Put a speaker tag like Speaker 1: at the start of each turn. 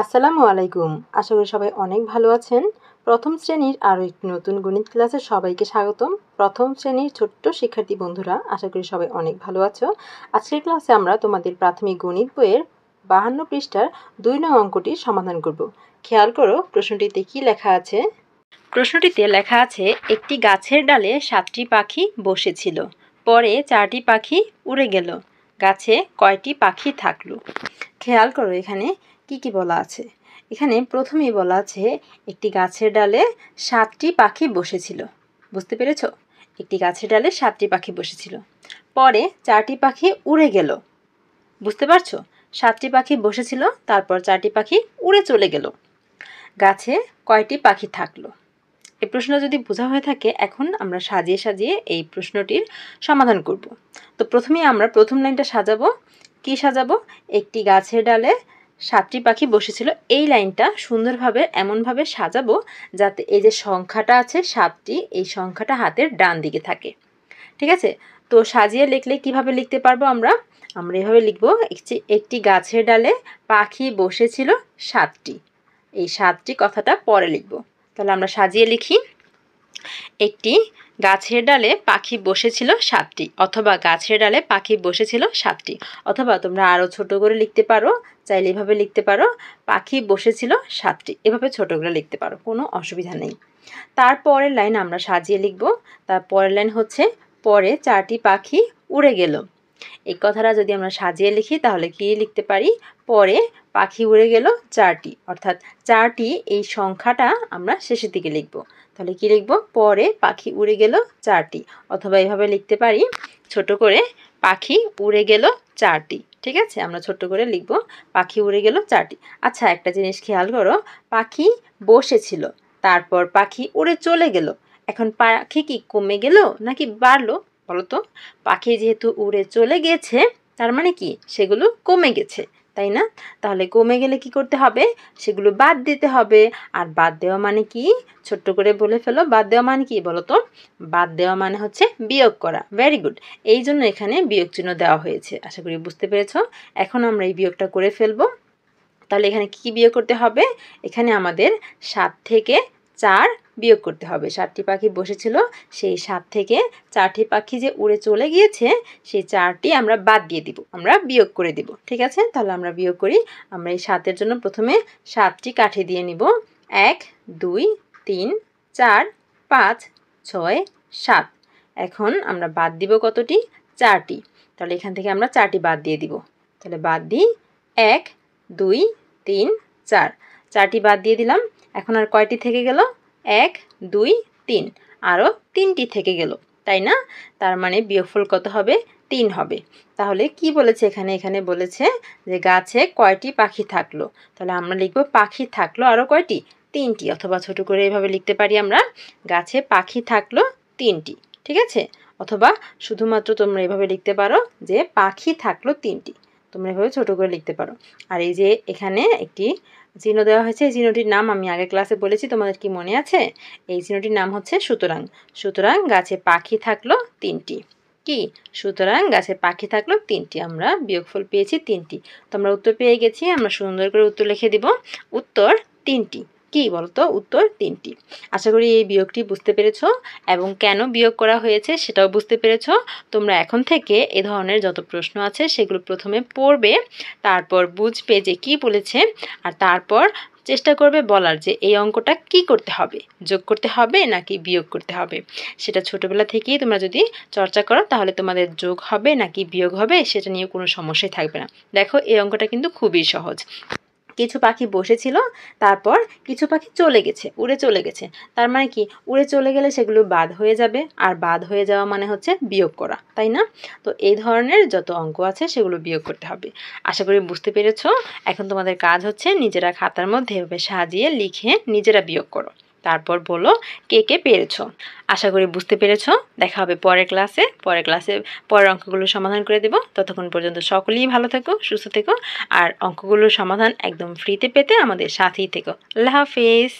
Speaker 1: আসসালামু আলাইকুম। আশা করি সবাই অনেক ভালো আছেন। প্রথম শ্রেণীর আরও একটি নতুন গণিত ক্লাসে সবাইকে স্বাগতম। প্রথম শ্রেণীর ছোট্ট শিক্ষার্থী বন্ধুরা, আশা করি সবাই অনেক ভালো আছো। আজকের ক্লাসে আমরা তোমাদের প্রাথমিক গণিত বইয়ের 52 পৃষ্ঠার 2 নং অঙ্কটি সমাধান করব। খেয়াল করো প্রশ্নটিতে কি লেখা আছে। প্রশ্নটিতে লেখা আছে, একটি গাছের ডালে 7টি পাখি বসেছিল, পরে 4টি পাখি উড়ে গেল, গাছে কয়টি পাখি থাকলো? খেয়াল করো এখানে কি বলা আছে। এখানে প্রথমেই বলা আছে একটি গাছের ডালে 7টি পাখি বসেছিল। বুঝতে পেরেছ? একটি গাছের ডালে 7টি পাখি বসেছিল, পরে 4টি পাখি উড়ে গেল। বুঝতে পারছো? 7টি পাখি বসেছিল, তারপর 4টি পাখি উড়ে চলে গেল, গাছে কয়টি পাখি থাকলো? এই প্রশ্নটা যদি বোঝা হয়ে থাকে, এখন আমরা সাজিয়ে সাজিয়ে এই প্রশ্নটির সমাধান করব। তো প্রথমেই আমরা প্রথম লাইনটা সাজাবো। কি সাজাবো? একটি গাছের ডালে 7টি পাখি বসেছিল, এই লাইনটা সুন্দরভাবে এমনভাবে সাজাবো যাতে এই যে সংখ্যাটা আছে 7টি, এই সংখ্যাটা হাতের ডান দিকে থাকে। ঠিক আছে? তো সাজিয়ে লিখলে কিভাবে লিখতে পারবো আমরা এভাবে লিখবো, একটি গাছের ডালে পাখি বসেছিল 7টি। এই 7টি কথাটা পরে লিখবো। তাহলে আমরা সাজিয়ে লিখি, একটি গাছের ডালে পাখি বসেছিল 7টি, অথবা গাছের ডালে পাখি বসেছিল 7টি, অথবা তোমরা আরও ছোট করে লিখতে পারো, চাইলে এভাবে লিখতে পারো, পাখি বসেছিল 7টি, এভাবে ছোট করে লিখতে পারো, কোনো অসুবিধা নেই। তারপরের লাইন আমরা সাজিয়ে লিখব। তারপরের লাইন হচ্ছে, পরে 4টি পাখি উড়ে গেল। এই কথাটা যদি আমরা সাজিয়ে লিখি তাহলে কি লিখতে পারি? পরে পাখি উড়ে গেল 4টি, অর্থাৎ 4টি এই সংখ্যাটা আমরা শেষের দিকে লিখব। তাহলে কি লিখব? পরে পাখি উড়ে গেল 4টি, অথবা এভাবে লিখতে পারি ছোট করে, পাখি উড়ে গেল 4টি। ঠিক আছে? আমরা ছোট করে লিখব, পাখি উড়ে গেল 4টি। আচ্ছা, একটা জিনিস খেয়াল করো, পাখি বসেছিল, তারপর পাখি উড়ে চলে গেল। এখন পাখি কি কমে গেল নাকি বাড়লো বলতো? পাখি যেহেতু উড়ে চলে গেছে, তার মানে কি সেগুলো কমে গেছে, তাই না? তাহলে কমে গেলে কি করতে হবে? সেগুলো বাদ দিতে হবে। আর বাদ দেওয়া মানে কি? ছোট্ট করে বলে ফেলো, বাদ দেওয়া মানে কি বলতো? বাদ দেওয়া মানে হচ্ছে বিয়োগ করা। Very good. এই জন্য এখানে বিয়োগ চিহ্ন দেওয়া হয়েছে। আশা করি বুঝতে পেরেছো। এখন আমরা এই বিয়োগটা করে ফেলবো। তাহলে এখানে কি বিয়োগ করতে হবে? এখানে আমাদের 7 থেকে 4 বিয়োগ করতে হবে। 7টি পাখি বসেছিল, সেই 7 থেকে 4টি পাখি যে উড়ে চলে গিয়েছে, সেই 4টি আমরা বাদ দিয়ে দিব, আমরা বিয়োগ করে দিব। ঠিক আছে? তাহলে আমরা বিয়োগ করি। আমরা এই 7-এর জন্য প্রথমে 7টি কাঠি দিয়ে নিব। 1 2 3 4 5 6 7। এখন আমরা বাদ দিব কতটি? 4টি। তাহলে এখান থেকে আমরা 4টি বাদ দিয়ে দিব। তাহলে বাদ দিই, 1 2 3 4, 4টি বাদ দিয়ে দিলাম। এখন আর কয়টি থেকে গেল? 1 2 3, আরও 3টি থেকে গেল, তাই না? তার মানে বিয়োগফল কত হবে? 3 হবে। তাহলে কি বলেছে এখানে? এখানে বলেছে যে গাছে কয়টি পাখি থাকলো। তাহলে আমরা লিখব, পাখি থাকলো আরও কয়টি? 3টি, অথবা ছোট করে এভাবে লিখতে পারি আমরা, গাছে পাখি থাকলো 3টি। ঠিক আছে? অথবা শুধুমাত্র তোমরা এভাবে লিখতে পারো যে পাখি থাকলো 3টি। তোমরা এভাবে ছোট করে লিখতে পারো। আর এই যে এখানে একটি চিহ্ন দেওয়া হয়েছে, এই চিহ্নটির নাম আমি আগের ক্লাসে বলেছি, তোমাদের কি মনে আছে? এই চিহ্নটির নাম হচ্ছে সুতরাং। সুতরাং গাছে পাখি থাকলো 3টি। কি? সুতরাং গাছে পাখি থাকলো 3টি। আমরা বিয়োগফল পেয়েছি 3টি। তো আমরা উত্তর পেয়ে গেছি। আমরা সুন্দর করে উত্তর লিখে দিব। উত্তর 3টি। কি বলতো? উত্তর 3টি। আশা করি এই বিয়োগটি বুঝতে পেরেছ, এবং কেন বিয়োগ করা হয়েছে সেটাও বুঝতে পেরেছ। তোমরা এখন থেকে এ ধরনের যত প্রশ্ন আছে সেগুলো প্রথমে পড়বে, তারপর বুঝবে যে কি বলেছে, আর তারপর চেষ্টা করবে বলার যে এই অঙ্কটা কি করতে হবে, যোগ করতে হবে নাকি বিয়োগ করতে হবে। সেটা ছোটবেলা থেকেই তোমরা যদি চর্চা করো তাহলে তোমাদের যোগ হবে নাকি বিয়োগ হবে সেটা নিয়ে কোনো সমস্যাই থাকবে না। দেখো, এই অঙ্কটা কিন্তু খুবই সহজ। কিছু পাখি বসেছিল, তারপর কিছু পাখি চলে গেছে, উড়ে চলে গেছে। তার মানে কি? উড়ে চলে গেলে সেগুলো বাদ হয়ে যাবে, আর বাদ হয়ে যাওয়া মানে হচ্ছে বিয়োগ করা, তাই না? তো এই ধরনের যত অঙ্ক আছে সেগুলো বিয়োগ করতে হবে। আশা করি বুঝতে পেরেছো। এখন তোমাদের কাজ হচ্ছে নিজেরা খাতার মধ্যে এভাবে সাজিয়ে লিখে নিজেরা বিয়োগ করো, তারপর বলো কে কে পেরেছো। আশা করি বুঝতে পেরেছো। দেখা হবে পরের ক্লাসে। পরের অঙ্কগুলো সমাধান করে দেব। ততক্ষণ পর্যন্ত সকলেই ভালো থেকো, সুস্থ থেকো, আর অঙ্কগুলোর সমাধান একদম ফ্রিতে পেতে আমাদের সাথেই থেকো। আল্লাহ হাফেজ।